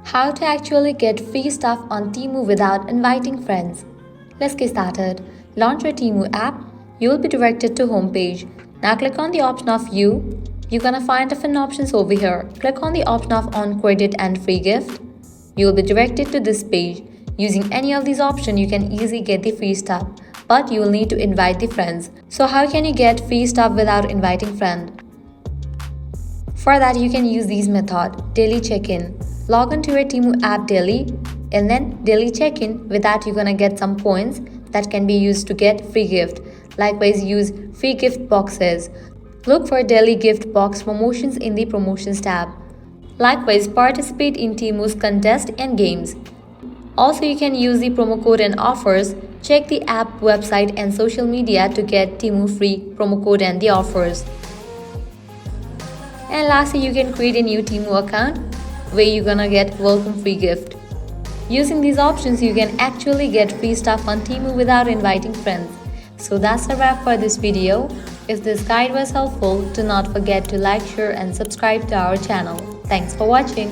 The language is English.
How to actually get free stuff on Temu without inviting friends. Let's get started. Launch your Temu app. You will be directed to homepage. Now click on the option of View. You're gonna find different options over here. Click on the option of On Credit and Free Gift. You will be directed to this page. Using any of these options, you can easily get the free stuff, but you will need to invite the friends. So how can you get free stuff without inviting friends? For that, you can use these methods. Daily check-in. Log into your Temu app daily and then daily check-in. With that, you're gonna get some points that can be used to get free gift. Likewise, use free gift boxes. Look for daily gift box promotions in the promotions tab. Likewise, participate in Temu's contest and games. Also, you can use the promo code and offers. Check the app website and social media to get Temu free promo code and the offers. And lastly, you can create a new Temu account where you're gonna get welcome free gift. Using these options, you can actually get free stuff on Temu without inviting friends. So that's a wrap for this video. If this guide was helpful, do not forget to like, share and subscribe to our channel. Thanks for watching.